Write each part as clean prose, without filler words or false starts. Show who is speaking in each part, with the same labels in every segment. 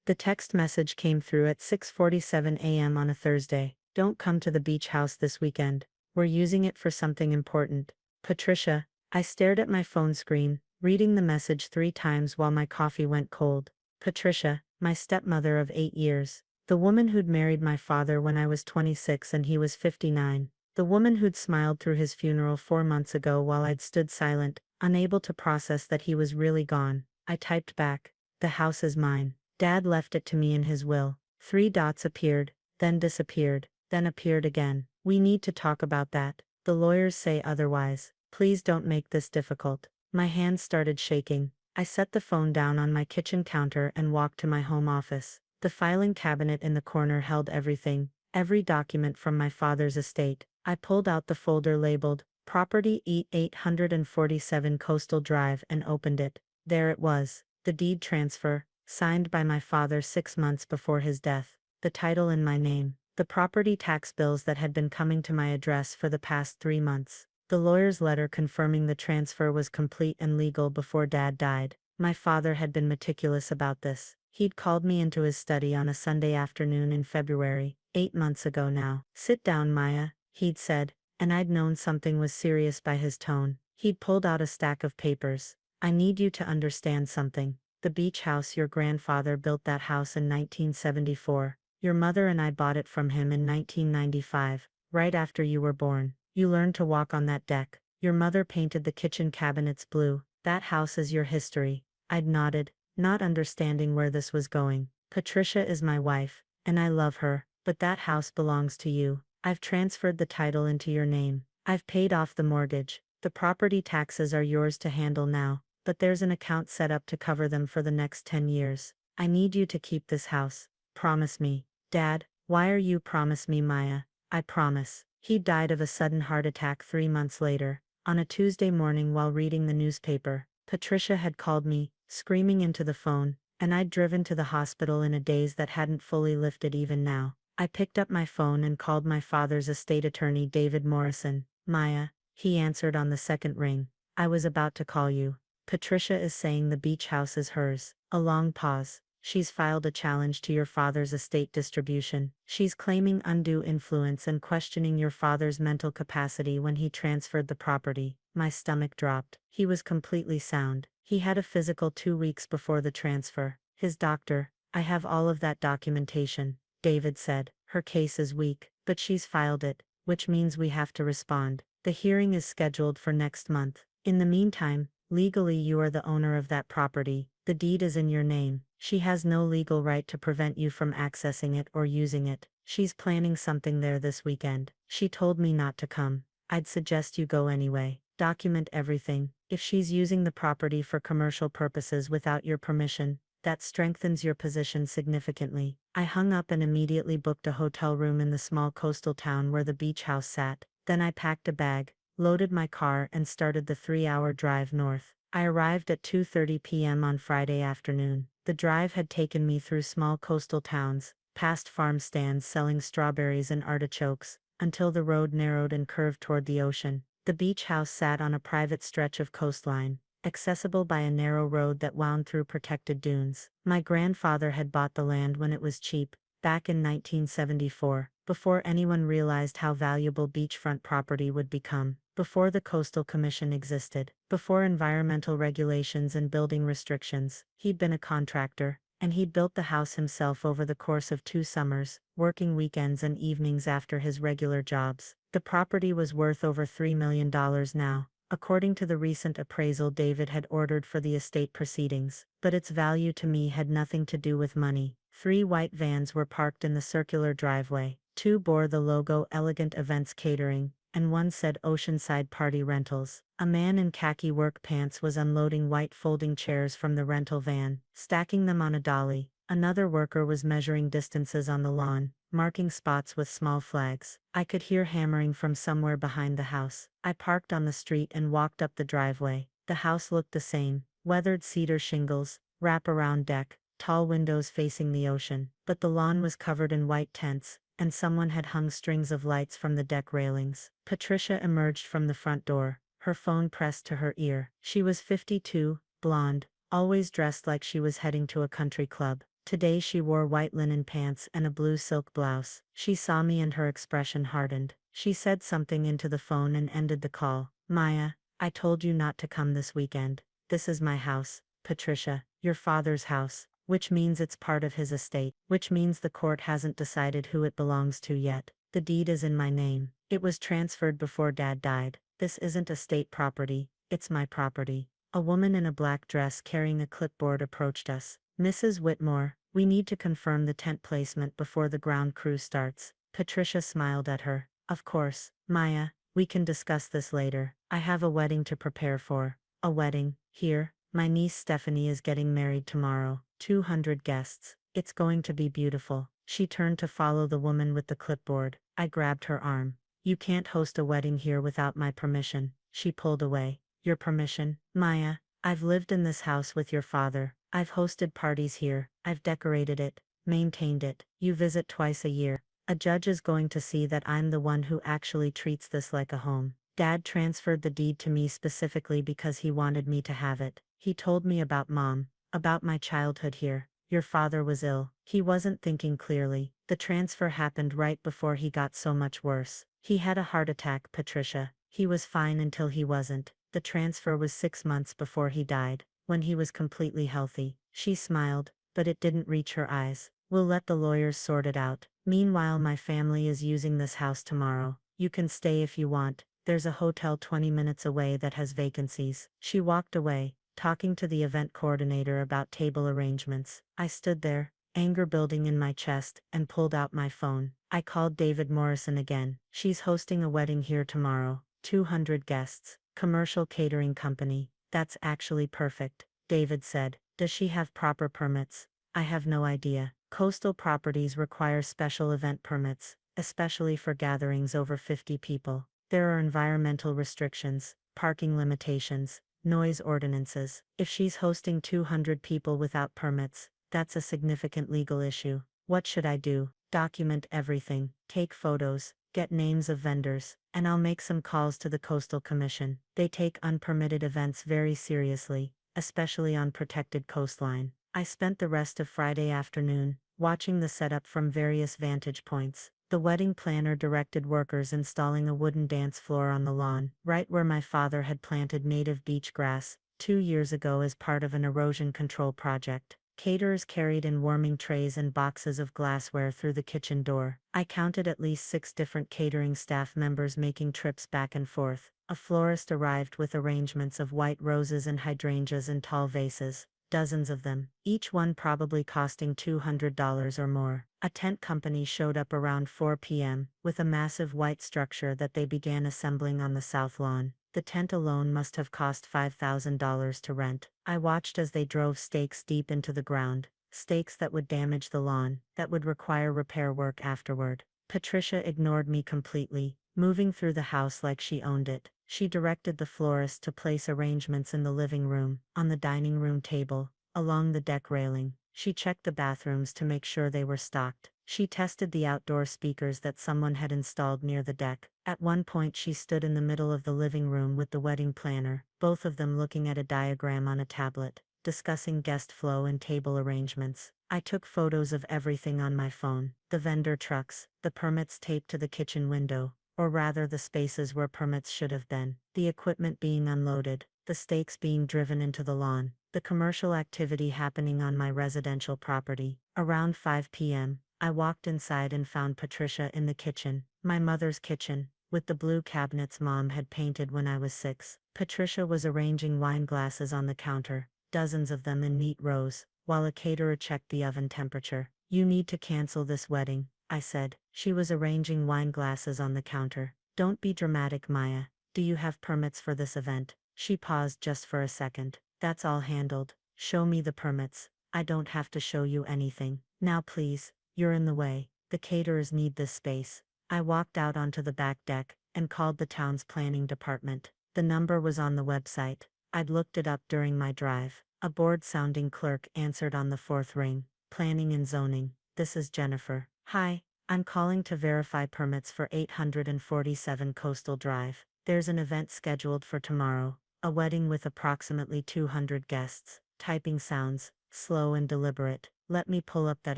Speaker 1: The text message came through at 6:47 a.m. on a Thursday. Don't come to the beach house this weekend. We're using it for something important. Patricia. I stared at my phone screen, reading the message 3 times while my coffee went cold. Patricia, my stepmother of 8 years. The woman who'd married my father when I was 26 and he was 59. The woman who'd smiled through his funeral 4 months ago while I'd stood silent, unable to process that he was really gone. I typed back. The house is mine. Dad left it to me in his will. 3 dots appeared, then disappeared, then appeared again. We need to talk about that. The lawyers say otherwise. Please don't make this difficult. My hands started shaking. I set the phone down on my kitchen counter and walked to my home office. The filing cabinet in the corner held everything, every document from my father's estate. I pulled out the folder labeled Property E 847 Coastal Drive and opened it. There it was, the deed transfer, signed by my father 6 months before his death, the title in my name, the property tax bills that had been coming to my address for the past 3 months. The lawyer's letter confirming the transfer was complete and legal before Dad died. My father had been meticulous about this. He'd called me into his study on a Sunday afternoon in February, 8 months ago now. Sit down, Maya, he'd said, and I'd known something was serious by his tone. He'd pulled out a stack of papers. I need you to understand something. The beach house, your grandfather built that house in 1974. Your mother and I bought it from him in 1995, right after you were born. You learned to walk on that deck. Your mother painted the kitchen cabinets blue. That house is your history. I'd nodded, not understanding where this was going. Patricia is my wife, and I love her, but that house belongs to you. I've transferred the title into your name. I've paid off the mortgage. The property taxes are yours to handle now, but there's an account set up to cover them for the next 10 years. I need you to keep this house. Promise me. Dad, why are you promise me, Maya? I promise. He died of a sudden heart attack 3 months later, on a Tuesday morning while reading the newspaper. Patricia had called me, screaming into the phone, and I'd driven to the hospital in a daze that hadn't fully lifted even now. I picked up my phone and called my father's estate attorney, David Morrison. Maya, he answered on the second ring. I was about to call you. Patricia is saying the beach house is hers. A long pause. She's filed a challenge to your father's estate distribution. She's claiming undue influence and questioning your father's mental capacity when he transferred the property. My stomach dropped. He was completely sound. He had a physical 2 weeks before the transfer. His doctor. I have all of that documentation, David said. Her case is weak, but she's filed it, which means we have to respond. The hearing is scheduled for next month. In the meantime, legally you are the owner of that property. The deed is in your name. She has no legal right to prevent you from accessing it or using it. She's planning something there this weekend. She told me not to come. I'd suggest you go anyway. Document everything. If she's using the property for commercial purposes without your permission, that strengthens your position significantly. I hung up and immediately booked a hotel room in the small coastal town where the beach house sat. Then I packed a bag, loaded my car and started the 3-hour drive north. I arrived at 2:30 p.m. on Friday afternoon. The drive had taken me through small coastal towns, past farm stands selling strawberries and artichokes, until the road narrowed and curved toward the ocean. The beach house sat on a private stretch of coastline, accessible by a narrow road that wound through protected dunes. My grandfather had bought the land when it was cheap, back in 1974, before anyone realized how valuable beachfront property would become, before the Coastal Commission existed, before environmental regulations and building restrictions. He'd been a contractor, and he'd built the house himself over the course of 2 summers, working weekends and evenings after his regular jobs. The property was worth over $3 million now, according to the recent appraisal David had ordered for the estate proceedings, but its value to me had nothing to do with money. 3 white vans were parked in the circular driveway. 2 bore the logo Elegant Events Catering, and 1 said Oceanside Party Rentals. A man in khaki work pants was unloading white folding chairs from the rental van, stacking them on a dolly. Another worker was measuring distances on the lawn, marking spots with small flags. I could hear hammering from somewhere behind the house. I parked on the street and walked up the driveway. The house looked the same, weathered cedar shingles, wrap-around deck, tall windows facing the ocean, but the lawn was covered in white tents, and someone had hung strings of lights from the deck railings. Patricia emerged from the front door, her phone pressed to her ear. She was 52, blonde, always dressed like she was heading to a country club. Today she wore white linen pants and a blue silk blouse. She saw me and her expression hardened. She said something into the phone and ended the call. Maya, I told you not to come this weekend. This is my house, Patricia, your father's house, which means it's part of his estate, which means the court hasn't decided who it belongs to yet. The deed is in my name. It was transferred before Dad died. This isn't estate property, it's my property. A woman in a black dress carrying a clipboard approached us. Mrs. Whitmore, we need to confirm the tent placement before the ground crew starts. Patricia smiled at her. Of course, Maya, we can discuss this later. I have a wedding to prepare for. A wedding, here, my niece Stephanie is getting married tomorrow. 200 guests. It's going to be beautiful. She turned to follow the woman with the clipboard. I grabbed her arm. You can't host a wedding here without my permission. She pulled away. Your permission, Maya? I've lived in this house with your father. I've hosted parties here. I've decorated it, maintained it. You visit twice a year. A judge is going to see that I'm the one who actually treats this like a home. Dad transferred the deed to me specifically because he wanted me to have it. He told me about Mom, about my childhood here. Your father was ill. He wasn't thinking clearly. The transfer happened right before he got so much worse. He had a heart attack, Patricia. He was fine until he wasn't. The transfer was 6 months before he died, when he was completely healthy. She smiled, but it didn't reach her eyes. We'll let the lawyers sort it out. Meanwhile, my family is using this house tomorrow. You can stay if you want. There's a hotel 20 minutes away that has vacancies. She walked away, talking to the event coordinator about table arrangements. I stood there, anger building in my chest, and pulled out my phone. I called David Morrison again. She's hosting a wedding here tomorrow. 200 guests. Commercial catering company. That's actually perfect, David said. Does she have proper permits? I have no idea. Coastal properties require special event permits, especially for gatherings over 50 people. There are environmental restrictions, parking limitations, noise ordinances. If she's hosting 200 people without permits, that's a significant legal issue. What should I do? Document everything, take photos, get names of vendors, and I'll make some calls to the Coastal Commission. They take unpermitted events very seriously, especially on protected coastline. I spent the rest of Friday afternoon, watching the setup from various vantage points. The wedding planner directed workers installing a wooden dance floor on the lawn, right where my father had planted native beach grass 2 years ago as part of an erosion control project. Caterers carried in warming trays and boxes of glassware through the kitchen door. I counted at least 6 different catering staff members making trips back and forth. A florist arrived with arrangements of white roses and hydrangeas in tall vases, dozens of them, each one probably costing $200 or more. A tent company showed up around 4 p.m., with a massive white structure that they began assembling on the south lawn. The tent alone must have cost $5,000 to rent. I watched as they drove stakes deep into the ground, stakes that would damage the lawn, that would require repair work afterward. Patricia ignored me completely, moving through the house like she owned it. She directed the florist to place arrangements in the living room, on the dining room table, along the deck railing. She checked the bathrooms to make sure they were stocked. She tested the outdoor speakers that someone had installed near the deck. At one point she stood in the middle of the living room with the wedding planner, both of them looking at a diagram on a tablet, discussing guest flow and table arrangements. I took photos of everything on my phone, the vendor trucks, the permits taped to the kitchen window, or rather the spaces where permits should have been, the equipment being unloaded, the stakes being driven into the lawn, the commercial activity happening on my residential property. Around 5 p.m., I walked inside and found Patricia in the kitchen, my mother's kitchen, with the blue cabinets Mom had painted when I was 6. Patricia was arranging wine glasses on the counter, dozens of them in neat rows, while a caterer checked the oven temperature. You need to cancel this wedding, I said. She was arranging wine glasses on the counter. Don't be dramatic, Maya. Do you have permits for this event? She paused just for a second. That's all handled. Show me the permits. I don't have to show you anything. Now please, you're in the way. The caterers need this space. I walked out onto the back deck, and called the town's planning department. The number was on the website. I'd looked it up during my drive. A bored-sounding clerk answered on the 4th ring. Planning and zoning. This is Jennifer. Hi, I'm calling to verify permits for 847 Coastal Drive. There's an event scheduled for tomorrow, a wedding with approximately 200 guests. Typing sounds slow and deliberate. Let me pull up that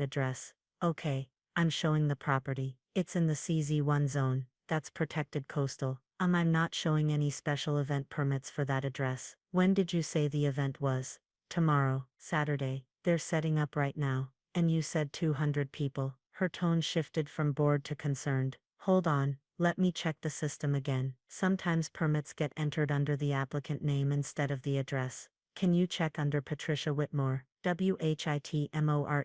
Speaker 1: address. Okay, I'm showing the property. It's in the CZ1 zone. That's protected coastal. I'm not showing any special event permits for that address. When did you say the event was? Tomorrow, Saturday. They're setting up right now. And you said 200 people. Her tone shifted from bored to concerned. Hold on, let me check the system again. Sometimes permits get entered under the applicant name instead of the address. Can you check under Patricia Whitmore? Whitmore.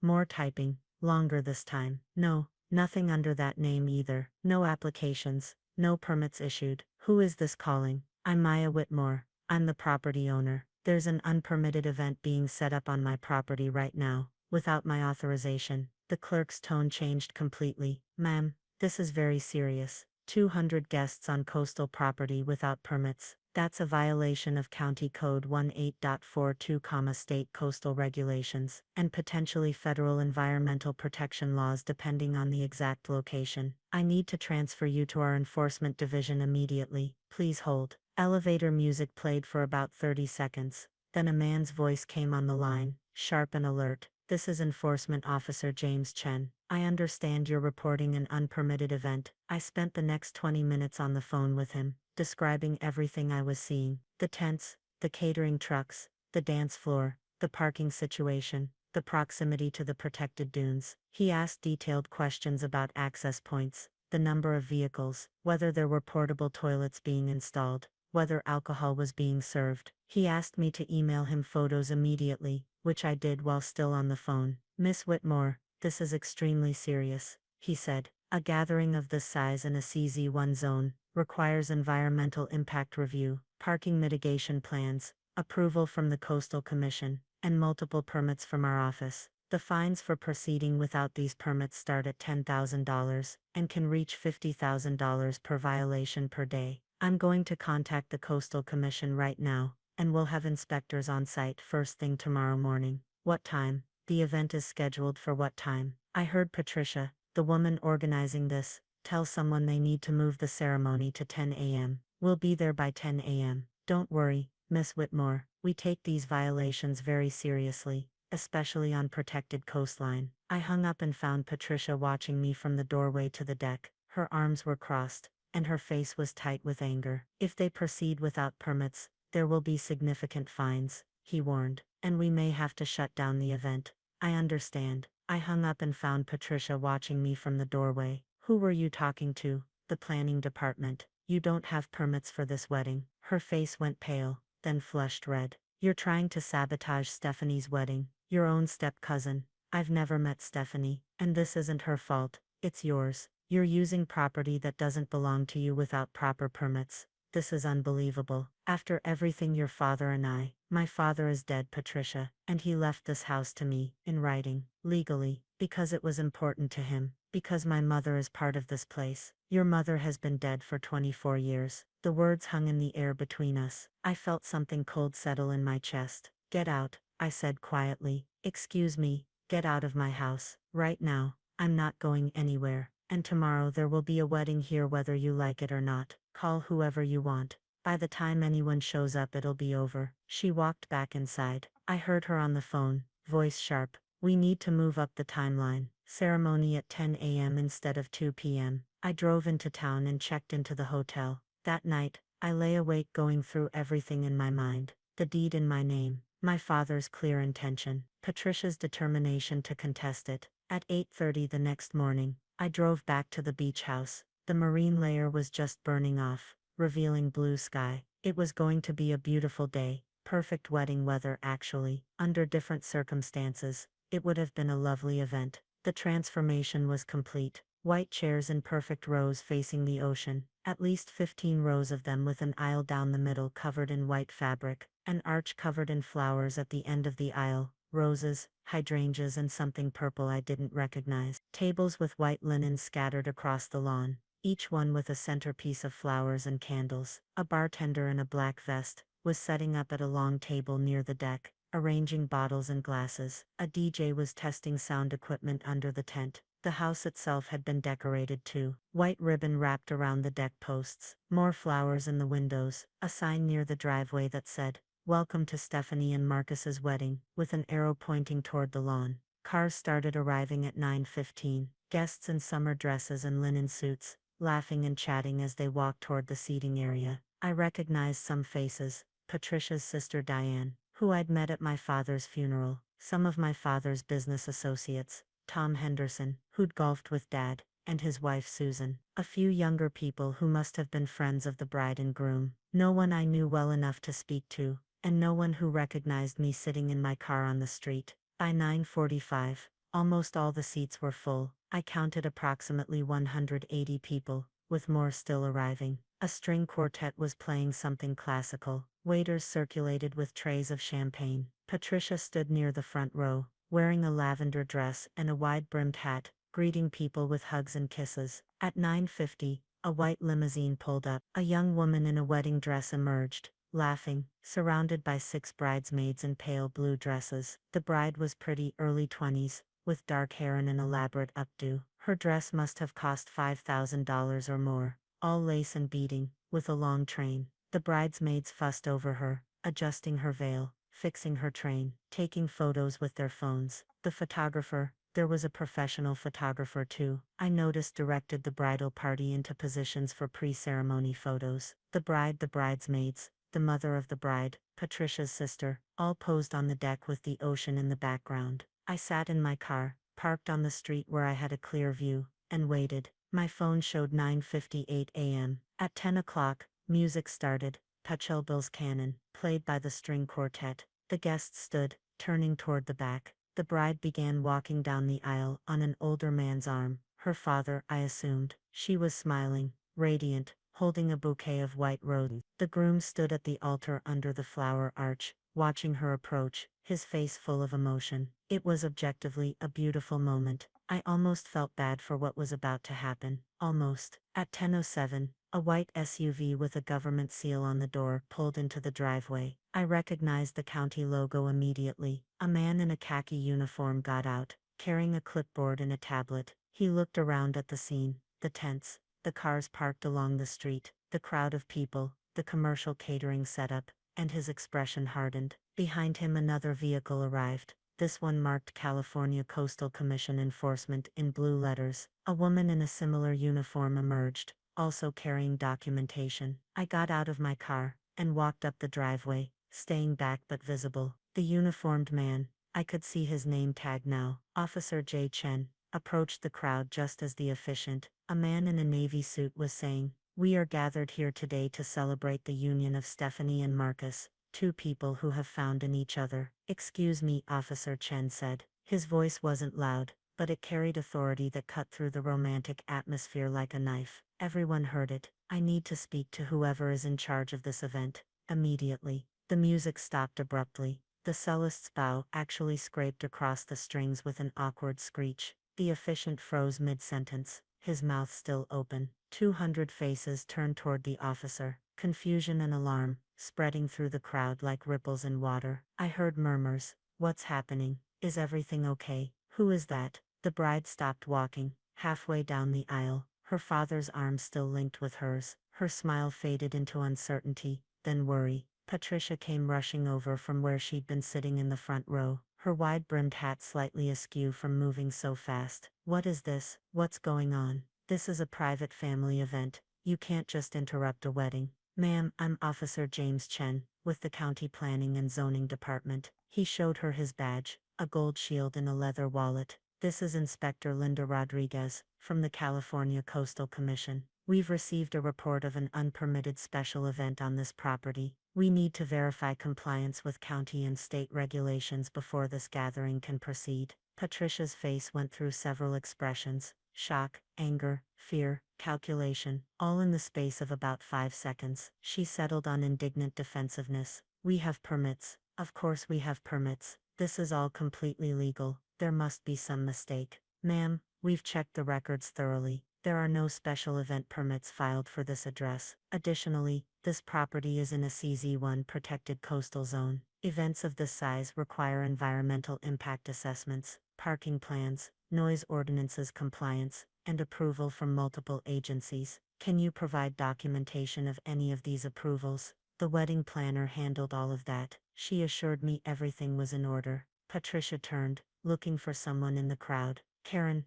Speaker 1: More typing, longer this time. No, nothing under that name either. No applications, no permits issued. Who is this calling? I'm Maya Whitmore. I'm the property owner. There's an unpermitted event being set up on my property right now, without my authorization. The clerk's tone changed completely. Ma'am, this is very serious. 200 guests on coastal property without permits. That's a violation of County Code 18.42, state coastal regulations, and potentially federal environmental protection laws depending on the exact location. I need to transfer you to our enforcement division immediately. Please hold. Elevator music played for about 30 seconds. Then a man's voice came on the line, sharp and alert. This is Enforcement Officer James Chen. I understand you're reporting an unpermitted event. I spent the next 20 minutes on the phone with him, describing everything I was seeing. The tents, the catering trucks, the dance floor, the parking situation, the proximity to the protected dunes. He asked detailed questions about access points, the number of vehicles, whether there were portable toilets being installed, whether alcohol was being served. He asked me to email him photos immediately, which I did while still on the phone. Miss Whitmore, this is extremely serious, he said. A gathering of this size in a CZ1 zone requires environmental impact review, parking mitigation plans, approval from the Coastal Commission, and multiple permits from our office. The fines for proceeding without these permits start at $10,000 and can reach $50,000 per violation per day. I'm going to contact the Coastal Commission right now, and we'll have inspectors on site first thing tomorrow morning. What time? The event is scheduled for what time? I heard Patricia, the woman organizing this, tell someone they need to move the ceremony to 10 a.m. We'll be there by 10 a.m. Don't worry, Miss Whitmore, we take these violations very seriously, especially on protected coastline. I hung up and found Patricia watching me from the doorway to the deck. Her arms were crossed, and her face was tight with anger. If they proceed without permits, there will be significant fines, he warned, and we may have to shut down the event. I understand. I hung up and found Patricia watching me from the doorway. Who were you talking to? The planning department. You don't have permits for this wedding. Her face went pale, then flushed red. You're trying to sabotage Stephanie's wedding. Your own step-cousin. I've never met Stephanie, and this isn't her fault. It's yours. You're using property that doesn't belong to you without proper permits. This is unbelievable. After everything your father and my father is dead, Patricia, and he left this house to me, in writing, legally, because it was important to him, because my mother is part of this place. Your mother has been dead for 24 years. The words hung in the air between us. I felt something cold settle in my chest. Get out, I said quietly. Excuse me, get out of my house, right now. I'm not going anywhere, and tomorrow there will be a wedding here whether you like it or not. Call whoever you want. By the time anyone shows up it'll be over. She walked back inside. I heard her on the phone, voice sharp. We need to move up the timeline. Ceremony at 10 a.m. instead of 2 p.m. I drove into town and checked into the hotel. That night, I lay awake going through everything in my mind. The deed in my name, my father's clear intention, Patricia's determination to contest it. At 8:30 the next morning, I drove back to the beach house. The marine layer was just burning off, revealing blue sky. It was going to be a beautiful day, perfect wedding weather actually. Under different circumstances, it would have been a lovely event. The transformation was complete. White chairs in perfect rows facing the ocean, at least 15 rows of them with an aisle down the middle covered in white fabric, an arch covered in flowers at the end of the aisle, roses, hydrangeas and something purple I didn't recognize. Tables with white linen scattered across the lawn, each one with a centerpiece of flowers and candles. A bartender in a black vest was setting up at a long table near the deck, arranging bottles and glasses. A DJ was testing sound equipment under the tent. The house itself had been decorated too. White ribbon wrapped around the deck posts. More flowers in the windows. A sign near the driveway that said, "Welcome to Stephanie and Marcus's wedding," with an arrow pointing toward the lawn. Cars started arriving at 9:15, guests in summer dresses and linen suits, laughing and chatting as they walked toward the seating area. I recognized some faces: Patricia's sister Diane, who I'd met at my father's funeral, some of my father's business associates, Tom Henderson, who'd golfed with Dad, and his wife Susan, a few younger people who must have been friends of the bride and groom, no one I knew well enough to speak to, and no one who recognized me sitting in my car on the street. By 9:45, almost all the seats were full. I counted approximately 180 people, with more still arriving. A string quartet was playing something classical. Waiters circulated with trays of champagne. Patricia stood near the front row, wearing a lavender dress and a wide-brimmed hat, greeting people with hugs and kisses. At 9:50, a white limousine pulled up. A young woman in a wedding dress emerged, laughing, surrounded by 6 bridesmaids in pale blue dresses. The bride was pretty, early 20s, with dark hair and an elaborate updo. Her dress must have cost $5,000 or more, all lace and beading, with a long train. The bridesmaids fussed over her, adjusting her veil, fixing her train, taking photos with their phones. The photographer, there was a professional photographer too, I noticed, directed the bridal party into positions for pre-ceremony photos. The bride, the bridesmaids, the mother of the bride, Patricia's sister, all posed on the deck with the ocean in the background. I sat in my car, parked on the street where I had a clear view, and waited. My phone showed 9:58 a.m. At 10 o'clock, music started, Pachelbel's Canon, played by the string quartet. The guests stood, turning toward the back. The bride began walking down the aisle on an older man's arm, her father, I assumed. She was smiling, radiant, holding a bouquet of white roses. The groom stood at the altar under the flower arch, watching her approach, his face full of emotion. It was objectively a beautiful moment. I almost felt bad for what was about to happen. Almost. At 10:07, a white SUV with a government seal on the door pulled into the driveway. I recognized the county logo immediately. A man in a khaki uniform got out, carrying a clipboard and a tablet. He looked around at the scene, the tents, the cars parked along the street, the crowd of people, the commercial catering setup, and his expression hardened. Behind him another vehicle arrived, this one marked California Coastal Commission Enforcement in blue letters. A woman in a similar uniform emerged, also carrying documentation. I got out of my car, and walked up the driveway, staying back but visible. The uniformed man, I could see his name tag now, Officer J. Chen, approached the crowd just as the officiant, a man in a navy suit, was saying, "We are gathered here today to celebrate the union of Stephanie and Marcus, 2 people who have found in each other." "Excuse me," Officer Chen said. His voice wasn't loud, but it carried authority that cut through the romantic atmosphere like a knife. Everyone heard it. "I need to speak to whoever is in charge of this event, immediately." The music stopped abruptly. The cellist's bow actually scraped across the strings with an awkward screech. The officiant froze mid-sentence, his mouth still open. 200 faces turned toward the officer, confusion and alarm spreading through the crowd like ripples in water. I heard murmurs. "What's happening? Is everything okay? Who is that?" The bride stopped walking, halfway down the aisle, her father's arm still linked with hers. Her smile faded into uncertainty, then worry. Patricia came rushing over from where she'd been sitting in the front row, her wide-brimmed hat slightly askew from moving so fast. "What is this? What's going on?" "This is a private family event. You can't just interrupt a wedding." "Ma'am, I'm Officer James Chen, with the County Planning and Zoning Department." He showed her his badge, a gold shield in a leather wallet. "This is Inspector Linda Rodriguez, from the California Coastal Commission. We've received a report of an unpermitted special event on this property. We need to verify compliance with county and state regulations before this gathering can proceed." Patricia's face went through several expressions: shock, anger, fear, calculation, all in the space of about 5 seconds. She settled on indignant defensiveness. "We have permits. Of course we have permits. This is all completely legal. There must be some mistake." "Ma'am, we've checked the records thoroughly. There are no special event permits filed for this address. Additionally, this property is in a CZ1 protected coastal zone. Events of this size require environmental impact assessments, parking plans, noise ordinances compliance, and approval from multiple agencies. Can you provide documentation of any of these approvals?" The wedding planner handled all of that. She assured me everything was in order. Patricia turned, looking for someone in the crowd. Karen,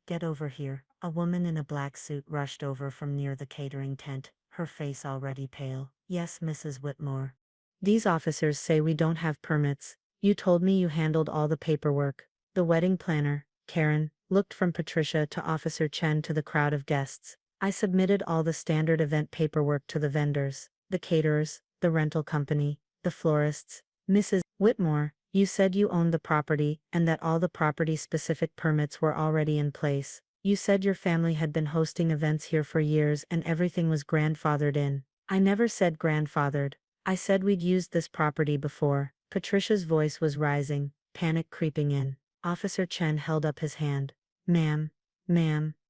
Speaker 1: get over here. A woman in a black suit rushed over from near the catering tent, her face already pale. Yes, Mrs. Whitmore. These officers say we don't have permits. You told me you handled all the paperwork. The wedding planner, Karen, looked from Patricia to Officer Chen to the crowd of guests. I submitted all the standard event paperwork to the vendors, the caterers, the rental company, the florists. Mrs. Whitmore, you said you owned the property and that all the property-specific permits were already in place. You said your family had been hosting events here for years and everything was grandfathered in. I never said grandfathered. I said we'd used this property before. Patricia's voice was rising, panic creeping in. Officer Chen held up his hand. Ma'am,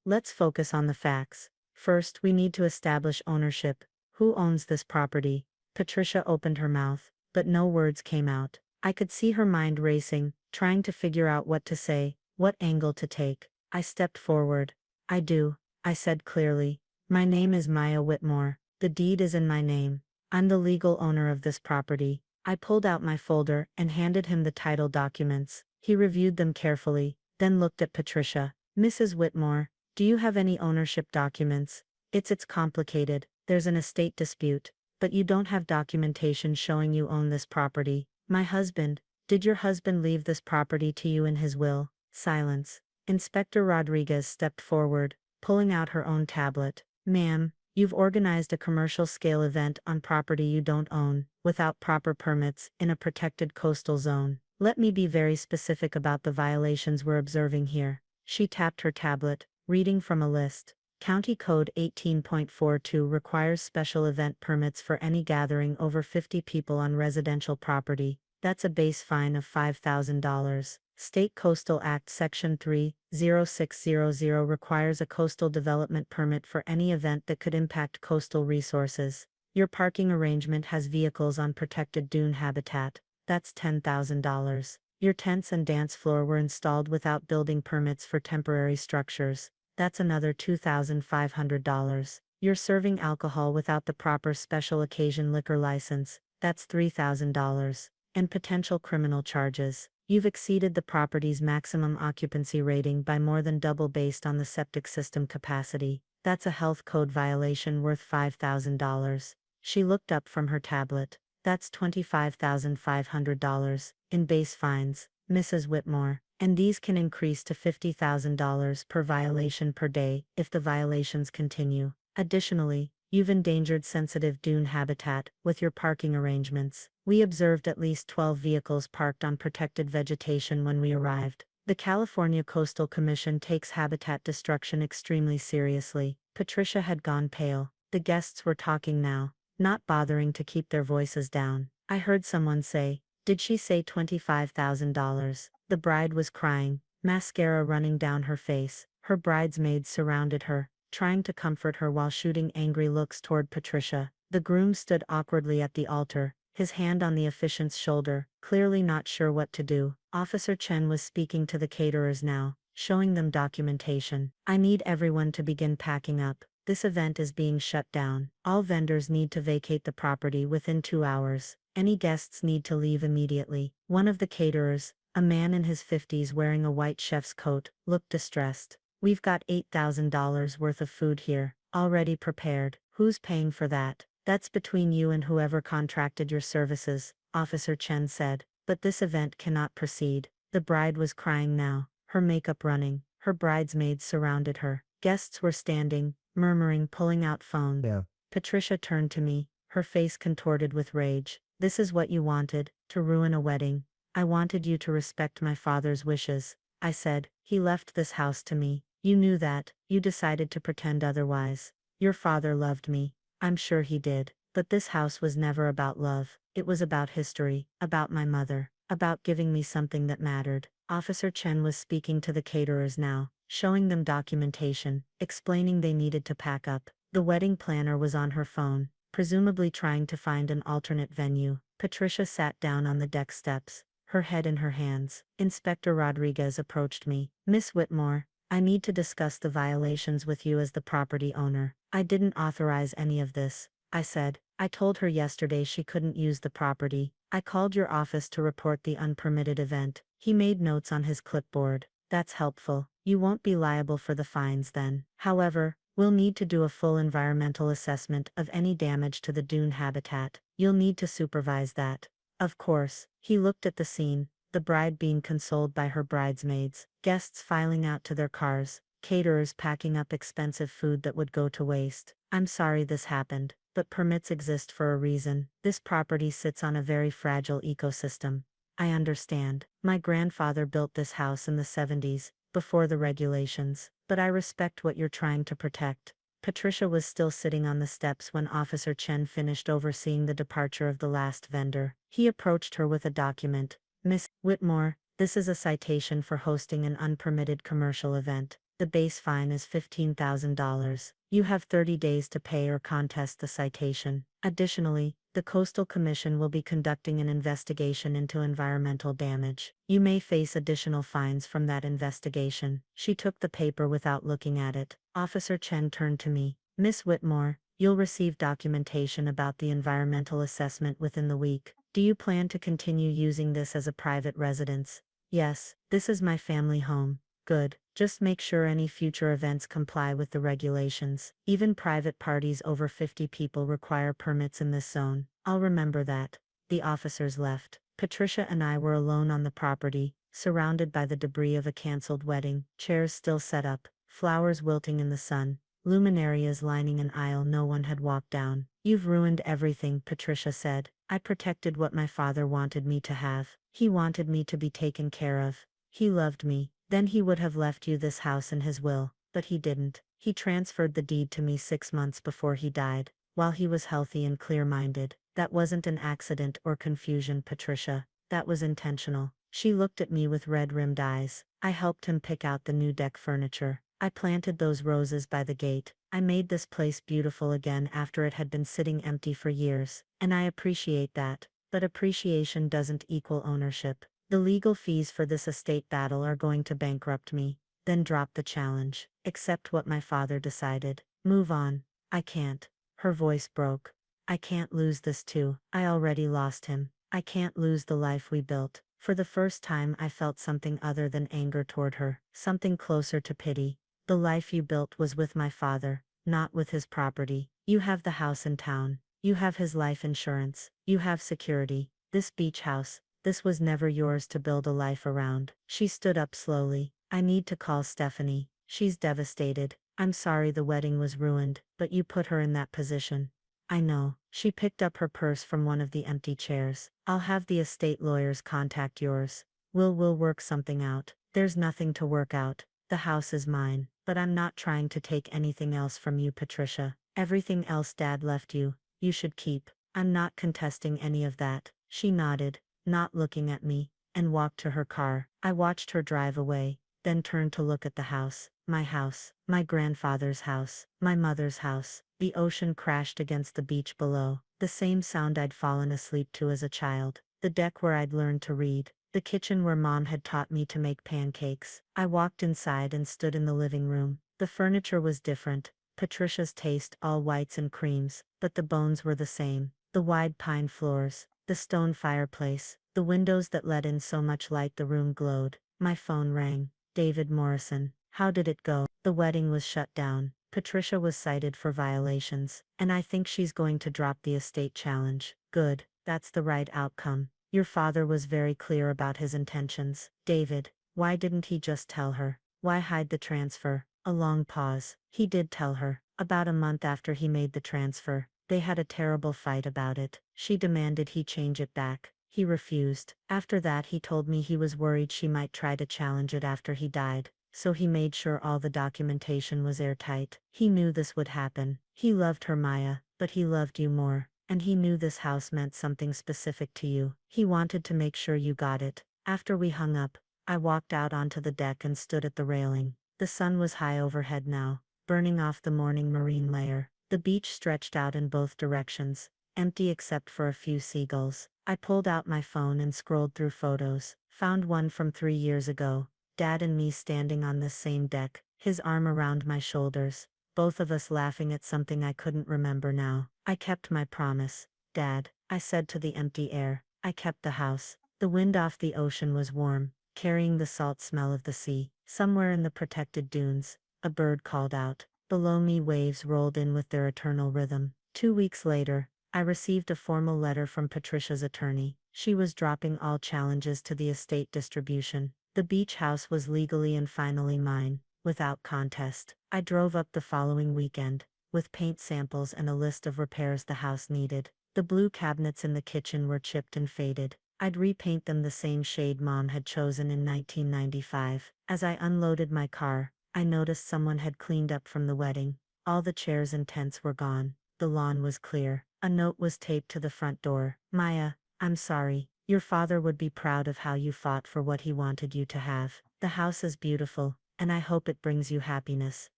Speaker 1: let's focus on the facts. First, we need to establish ownership. Who owns this property? Patricia opened her mouth, but no words came out. I could see her mind racing, trying to figure out what to say, what angle to take. I stepped forward. I do, I said clearly. My name is Maya Whitmore. The deed is in my name. I'm the legal owner of this property. I pulled out my folder and handed him the title documents. He reviewed them carefully, then looked at Patricia. Mrs. Whitmore, do you have any ownership documents? It's complicated. There's an estate dispute, but you don't have documentation showing you own this property. My husband, did your husband leave this property to you in his will? Silence. Inspector Rodriguez stepped forward, pulling out her own tablet. Ma'am, you've organized a commercial-scale event on property you don't own, without proper permits, in a protected coastal zone. Let me be very specific about the violations we're observing here. She tapped her tablet, reading from a list. County Code 18.42 requires special event permits for any gathering over 50 people on residential property. That's a base fine of $5,000. State Coastal Act Section 30600 requires a coastal development permit for any event that could impact coastal resources. Your parking arrangement has vehicles on protected dune habitat. That's $10,000. Your tents and dance floor were installed without building permits for temporary structures. That's another $2,500. You're serving alcohol without the proper special occasion liquor license. That's $3,000. And potential criminal charges. You've exceeded the property's maximum occupancy rating by more than double based on the septic system capacity. That's a health code violation worth $5,000. She looked up from her tablet. That's $25,500 in base fines, Mrs. Whitmore, and these can increase to $50,000 per violation per day if the violations continue. Additionally, you've endangered sensitive dune habitat with your parking arrangements. We observed at least 12 vehicles parked on protected vegetation when we arrived. The California Coastal Commission takes habitat destruction extremely seriously. Patricia had gone pale. The guests were talking now, not bothering to keep their voices down. I heard someone say, "Did she say $25,000? The bride was crying, mascara running down her face. Her bridesmaids surrounded her, trying to comfort her while shooting angry looks toward Patricia. The groom stood awkwardly at the altar, his hand on the officiant's shoulder, clearly not sure what to do. Officer Chen was speaking to the caterers now, showing them documentation. I need everyone to begin packing up. This event is being shut down. All vendors need to vacate the property within 2 hours. Any guests need to leave immediately. One of the caterers, a man in his 50s wearing a white chef's coat, looked distressed. We've got $8,000 worth of food here, already prepared. Who's paying for that? That's between you and whoever contracted your services, Officer Chen said. But this event cannot proceed. The bride was crying now, her makeup running. Her bridesmaids surrounded her. Guests were standing, murmuring, pulling out phones.
Speaker 2: Yeah.
Speaker 1: Patricia turned to me, her face contorted with rage. This is what you wanted, to ruin a wedding. I wanted you to respect my father's wishes. I said, he left this house to me. You knew that, you decided to pretend otherwise. Your father loved me. I'm sure he did. But this house was never about love. It was about history, about my mother, about giving me something that mattered. Officer Chen was speaking to the caterers now, showing them documentation, explaining they needed to pack up. The wedding planner was on her phone, presumably trying to find an alternate venue. Patricia sat down on the deck steps, her head in her hands. Inspector Rodriguez approached me. Miss Whitmore, I need to discuss the violations with you as the property owner. I didn't authorize any of this, I said. I told her yesterday she couldn't use the property. I called your office to report the unpermitted event. He made notes on his clipboard. That's helpful. You won't be liable for the fines then. However, we'll need to do a full environmental assessment of any damage to the dune habitat. You'll need to supervise that. Of course. He looked at the scene, the bride being consoled by her bridesmaids, guests filing out to their cars, caterers packing up expensive food that would go to waste. I'm sorry this happened, but permits exist for a reason. This property sits on a very fragile ecosystem. I understand. My grandfather built this house in the 70s, before the regulations, but I respect what you're trying to protect. Patricia was still sitting on the steps when Officer Chen finished overseeing the departure of the last vendor. He approached her with a document. Miss Whitmore, this is a citation for hosting an unpermitted commercial event. The base fine is $15,000. You have 30 days to pay or contest the citation. Additionally, the Coastal Commission will be conducting an investigation into environmental damage. You may face additional fines from that investigation. She took the paper without looking at it. Officer Chen turned to me. Miss Whitmore, you'll receive documentation about the environmental assessment within the week. Do you plan to continue using this as a private residence? Yes, this is my family home. Good. Just make sure any future events comply with the regulations. Even private parties over 50 people require permits in this zone. I'll remember that. The officers left. Patricia and I were alone on the property, surrounded by the debris of a cancelled wedding, chairs still set up, flowers wilting in the sun, luminarias lining an aisle no one had walked down. You've ruined everything, Patricia said. I protected what my father wanted me to have. He wanted me to be taken care of. He loved me. Then he would have left you this house in his will, but he didn't. He transferred the deed to me 6 months before he died, while he was healthy and clear-minded. That wasn't an accident or confusion, Patricia. That was intentional. She looked at me with red-rimmed eyes. I helped him pick out the new deck furniture. I planted those roses by the gate. I made this place beautiful again after it had been sitting empty for years, and I appreciate that. But appreciation doesn't equal ownership. The legal fees for this estate battle are going to bankrupt me. Then drop the challenge. Accept what my father decided. Move on. I can't. Her voice broke. I can't lose this too. I already lost him. I can't lose the life we built. For the first time I felt something other than anger toward her, something closer to pity. The life you built was with my father, not with his property. You have the house in town. You have his life insurance. You have security. This beach house. This was never yours to build a life around. She stood up slowly. I need to call Stephanie. She's devastated. I'm sorry the wedding was ruined, but you put her in that position. I know. She picked up her purse from one of the empty chairs. I'll have the estate lawyers contact yours. We'll work something out. There's nothing to work out. The house is mine, but I'm not trying to take anything else from you, Patricia. Everything else Dad left you, you should keep. I'm not contesting any of that. She nodded, not looking at me, and walked to her car. I watched her drive away, then turned to look at the house, my grandfather's house, my mother's house. The ocean crashed against the beach below, the same sound I'd fallen asleep to as a child, the deck where I'd learned to read, the kitchen where Mom had taught me to make pancakes. I walked inside and stood in the living room. The furniture was different, Patricia's taste all whites and creams, but the bones were the same, the wide pine floors, the stone fireplace, the windows that let in so much light the room glowed. My phone rang. David Morrison. How did it go? The wedding was shut down. Patricia was cited for violations, and I think she's going to drop the estate challenge. Good, that's the right outcome. Your father was very clear about his intentions. David, why didn't he just tell her? Why hide the transfer? A long pause. He did tell her. About a month after he made the transfer, they had a terrible fight about it. She demanded he change it back. He refused. After that he told me he was worried she might try to challenge it after he died, so he made sure all the documentation was airtight. He knew this would happen. He loved her, Maya, but he loved you more, and he knew this house meant something specific to you. He wanted to make sure you got it. After we hung up, I walked out onto the deck and stood at the railing. The sun was high overhead now, burning off the morning marine layer. The beach stretched out in both directions, empty except for a few seagulls. I pulled out my phone and scrolled through photos, found one from 3 years ago, Dad and me standing on this same deck, his arm around my shoulders, both of us laughing at something I couldn't remember now. I kept my promise, Dad, I said to the empty air. I kept the house. The wind off the ocean was warm, carrying the salt smell of the sea. Somewhere in the protected dunes, a bird called out. Below me, waves rolled in with their eternal rhythm. 2 weeks later, I received a formal letter from Patricia's attorney. She was dropping all challenges to the estate distribution. The beach house was legally and finally mine, without contest. I drove up the following weekend, with paint samples and a list of repairs the house needed. The blue cabinets in the kitchen were chipped and faded. I'd repaint them the same shade Mom had chosen in 1995. As I unloaded my car, I noticed someone had cleaned up from the wedding. All the chairs and tents were gone. The lawn was clear. A note was taped to the front door. Maya, I'm sorry. Your father would be proud of how you fought for what he wanted you to have. The house is beautiful, and I hope it brings you happiness.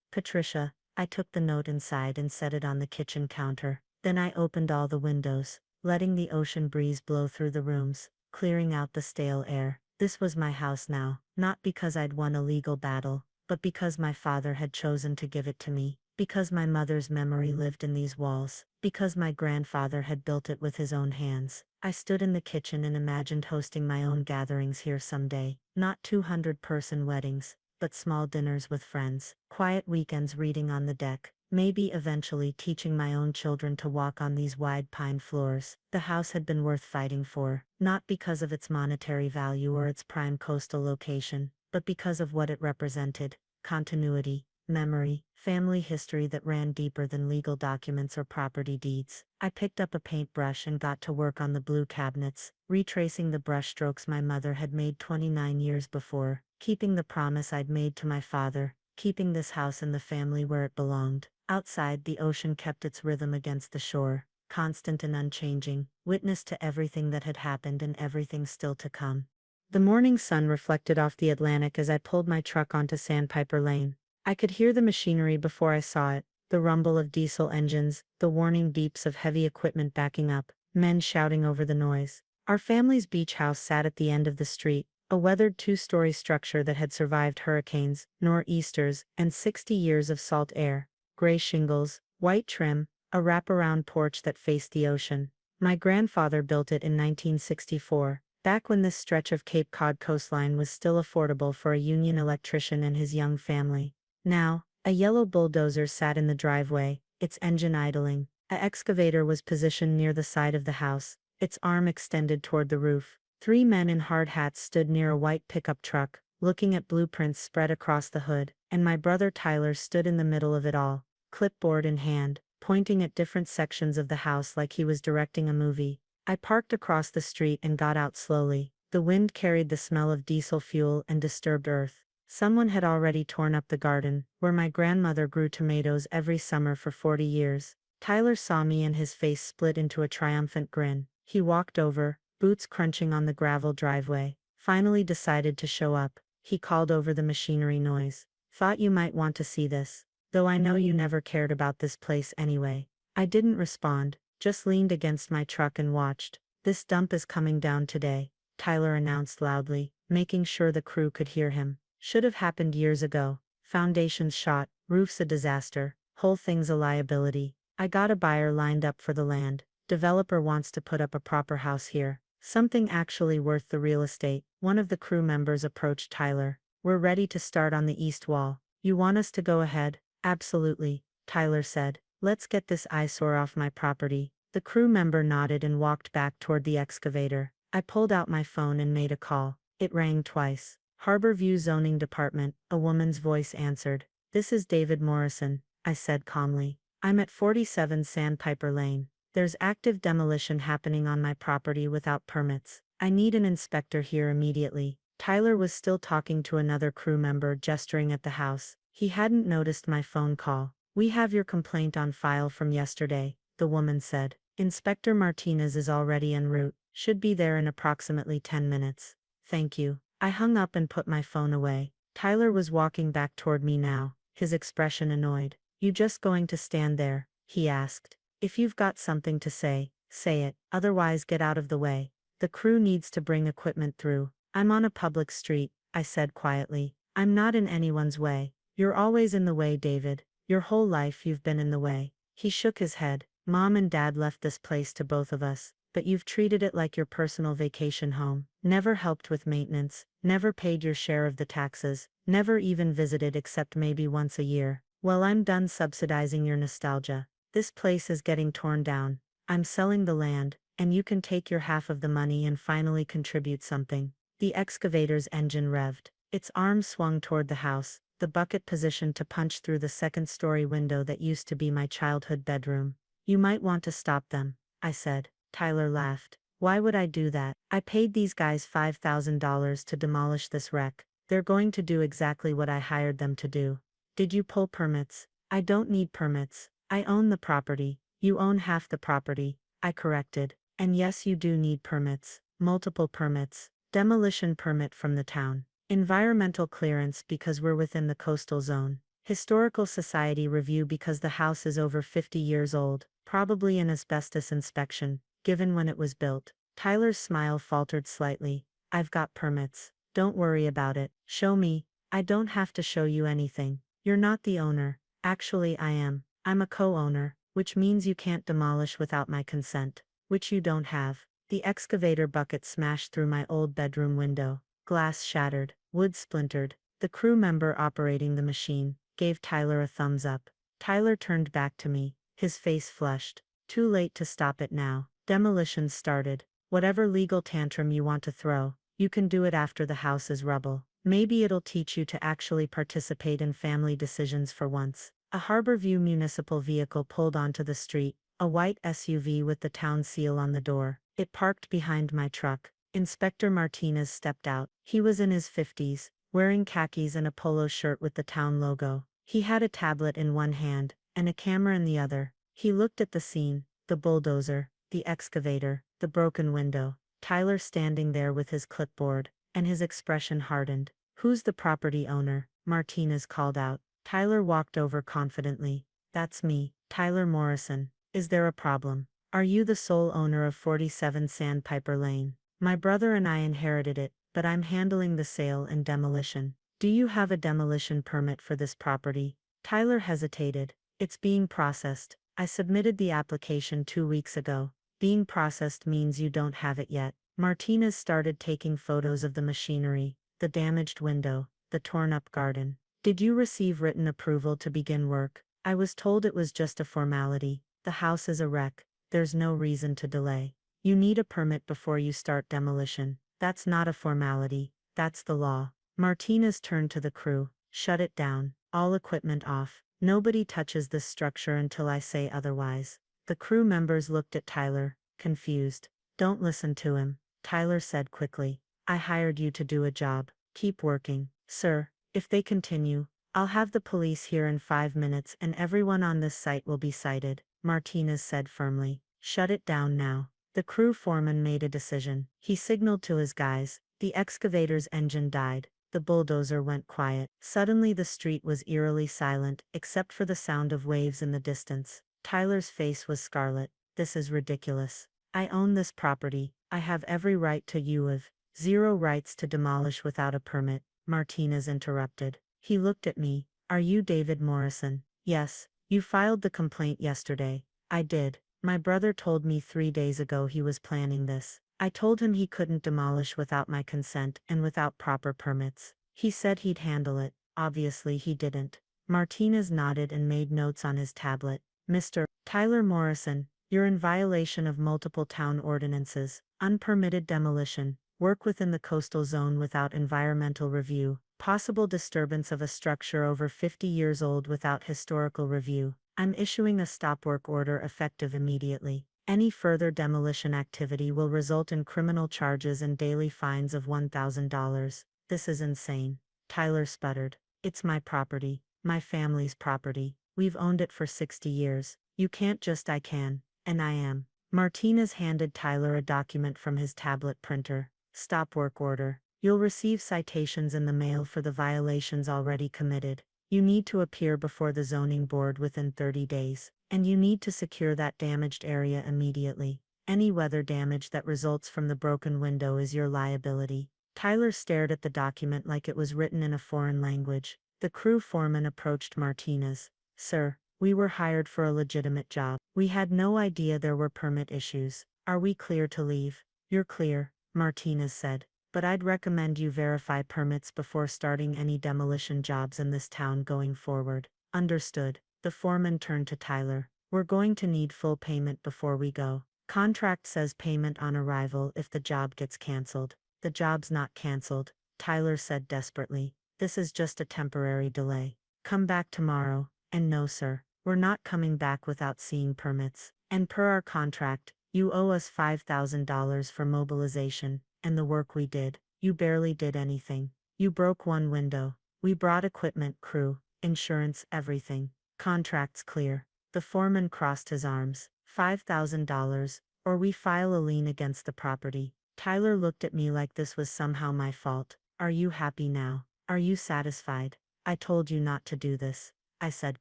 Speaker 1: Patricia. I took the note inside and set it on the kitchen counter. Then I opened all the windows, letting the ocean breeze blow through the rooms, clearing out the stale air. This was my house now, not because I'd won a legal battle, but because my father had chosen to give it to me, because my mother's memory lived in these walls, because my grandfather had built it with his own hands. I stood in the kitchen and imagined hosting my own gatherings here someday, not 200-person weddings, but small dinners with friends, quiet weekends reading on the deck, maybe eventually teaching my own children to walk on these wide pine floors. The house had been worth fighting for, not because of its monetary value or its prime coastal location, but because of what it represented: continuity, memory, family history that ran deeper than legal documents or property deeds. I picked up a paintbrush and got to work on the blue cabinets, retracing the brushstrokes my mother had made 29 years before, keeping the promise I'd made to my father, keeping this house in the family where it belonged. Outside, the ocean kept its rhythm against the shore, constant and unchanging, witness to everything that had happened and everything still to come. The morning sun reflected off the Atlantic as I pulled my truck onto Sandpiper Lane. I could hear the machinery before I saw it, the rumble of diesel engines, the warning beeps of heavy equipment backing up, men shouting over the noise. Our family's beach house sat at the end of the street, a weathered 2-story structure that had survived hurricanes, nor'easters, and 60 years of salt air. Gray shingles, white trim, a wraparound porch that faced the ocean. My grandfather built it in 1964, back when this stretch of Cape Cod coastline was still affordable for a union electrician and his young family. Now, a yellow bulldozer sat in the driveway, its engine idling. An excavator was positioned near the side of the house, its arm extended toward the roof. 3 men in hard hats stood near a white pickup truck, looking at blueprints spread across the hood, and my brother Tyler stood in the middle of it all, clipboard in hand, pointing at different sections of the house like he was directing a movie. I parked across the street and got out slowly. The wind carried the smell of diesel fuel and disturbed earth. Someone had already torn up the garden, where my grandmother grew tomatoes every summer for 40 years. Tyler saw me and his face split into a triumphant grin. He walked over, boots crunching on the gravel driveway, finally decided to show up. He called over the machinery noise. Thought you might want to see this, though I know you never cared about this place anyway. I didn't respond, just leaned against my truck and watched. This dump is coming down today, Tyler announced loudly, making sure the crew could hear him. Should have happened years ago. Foundations shot, roof's a disaster, whole thing's a liability. I got a buyer lined up for the land. Developer wants to put up a proper house here. Something actually worth the real estate. One of the crew members approached Tyler. We're ready to start on the east wall. You want us to go ahead? Absolutely, Tyler said. Let's get this eyesore off my property. The crew member nodded and walked back toward the excavator. I pulled out my phone and made a call. It rang twice. Harborview Zoning Department, a woman's voice answered. This is David Morrison, I said calmly. I'm at 47 Sandpiper Lane. There's active demolition happening on my property without permits. I need an inspector here immediately. Tyler was still talking to another crew member, gesturing at the house. He hadn't noticed my phone call. We have your complaint on file from yesterday, the woman said. Inspector Martinez is already en route. Should be there in approximately 10 minutes. Thank you. I hung up and put my phone away. Tyler was walking back toward me now, his expression annoyed. You just going to stand there? He asked. If you've got something to say it, otherwise get out of the way. The crew needs to bring equipment through. I'm on a public street, I said quietly. I'm not in anyone's way. You're always in the way, David. Your whole life you've been in the way. He shook his head. Mom and Dad left this place to both of us, but you've treated it like your personal vacation home. Never helped with maintenance, never paid your share of the taxes, never even visited except maybe once a year. Well, I'm done subsidizing your nostalgia. This place is getting torn down. I'm selling the land, and you can take your half of the money and finally contribute something. The excavator's engine revved. Its arm swung toward the house, the bucket positioned to punch through the second-story window that used to be my childhood bedroom. You might want to stop them, I said. Tyler laughed. Why would I do that? I paid these guys $5,000 to demolish this wreck. They're going to do exactly what I hired them to do. Did you pull permits? I don't need permits. I own the property. You own half the property, I corrected. And yes, you do need permits. Multiple permits. Demolition permit from the town. Environmental clearance because we're within the coastal zone. Historical Society review because the house is over 50 years old. Probably an asbestos inspection, given when it was built. Tyler's smile faltered slightly. I've got permits. Don't worry about it. Show me. I don't have to show you anything. You're not the owner. Actually, I am. I'm a co-owner, which means you can't demolish without my consent, which you don't have. The excavator bucket smashed through my old bedroom window. Glass shattered, wood splintered. The crew member operating the machine gave Tyler a thumbs up. Tyler turned back to me, his face flushed. Too late to stop it now. Demolitions started. Whatever legal tantrum you want to throw, you can do it after the house is rubble. Maybe it'll teach you to actually participate in family decisions for once. A Harborview municipal vehicle pulled onto the street, a white SUV with the town seal on the door. It parked behind my truck. Inspector Martinez stepped out. He was in his 50s, wearing khakis and a polo shirt with the town logo. He had a tablet in one hand, and a camera in the other. He looked at the scene, the bulldozer, the excavator, the broken window. Tyler standing there with his clipboard, and his expression hardened. Who's the property owner? Martinez called out. Tyler walked over confidently. That's me, Tyler Morrison. Is there a problem? Are you the sole owner of 47 Sandpiper Lane? My brother and I inherited it, but I'm handling the sale and demolition. Do you have a demolition permit for this property? Tyler hesitated. It's being processed. I submitted the application 2 weeks ago. Being processed means you don't have it yet. Martinez started taking photos of the machinery, the damaged window, the torn-up garden. Did you receive written approval to begin work? I was told it was just a formality. The house is a wreck. There's no reason to delay. You need a permit before you start demolition. That's not a formality. That's the law. Martinez turned to the crew. Shut it down. All equipment off. Nobody touches this structure until I say otherwise. The crew members looked at Tyler, confused. Don't listen to him, Tyler said quickly. I hired you to do a job. Keep working. Sir, if they continue, I'll have the police here in 5 minutes and everyone on this site will be cited, Martinez said firmly. Shut it down now. The crew foreman made a decision. He signaled to his guys. The excavator's engine died. The bulldozer went quiet. Suddenly the street was eerily silent, except for the sound of waves in the distance. Tyler's face was scarlet. This is ridiculous. I own this property. I have every right to have zero rights to demolish without a permit, Martinez interrupted. He looked at me. Are you David Morrison? Yes. You filed the complaint yesterday. I did. My brother told me 3 days ago he was planning this. I told him he couldn't demolish without my consent and without proper permits. He said he'd handle it. Obviously he didn't. Martinez nodded and made notes on his tablet. Mr. Tyler Morrison, you're in violation of multiple town ordinances. Unpermitted demolition, work within the coastal zone without environmental review, possible disturbance of a structure over 50 years old without historical review. I'm issuing a stop work order effective immediately. Any further demolition activity will result in criminal charges and daily fines of $1,000. This is insane. Tyler sputtered. It's my property, my family's property. We've owned it for 60 years. You can't just I can, and I am. Martinez handed Tyler a document from his tablet printer. Stop work order. You'll receive citations in the mail for the violations already committed. You need to appear before the zoning board within 30 days, and you need to secure that damaged area immediately. Any weather damage that results from the broken window is your liability. Tyler stared at the document like it was written in a foreign language. The crew foreman approached Martinez. Sir, we were hired for a legitimate job. We had no idea there were permit issues. Are we clear to leave? You're clear, Martinez said. But I'd recommend you verify permits before starting any demolition jobs in this town going forward. Understood. The foreman turned to Tyler. We're going to need full payment before we go. Contract says payment on arrival if the job gets canceled. The job's not canceled, Tyler said desperately. This is just a temporary delay. Come back tomorrow. And no, sir, we're not coming back without seeing permits. And per our contract, you owe us $5,000 for mobilization, and the work we did. You barely did anything. You broke one window. We brought equipment, crew, insurance, everything. Contract's clear. The foreman crossed his arms. $5,000, or we file a lien against the property. Tyler looked at me like this was somehow my fault. Are you happy now? Are you satisfied? I told you not to do this, I said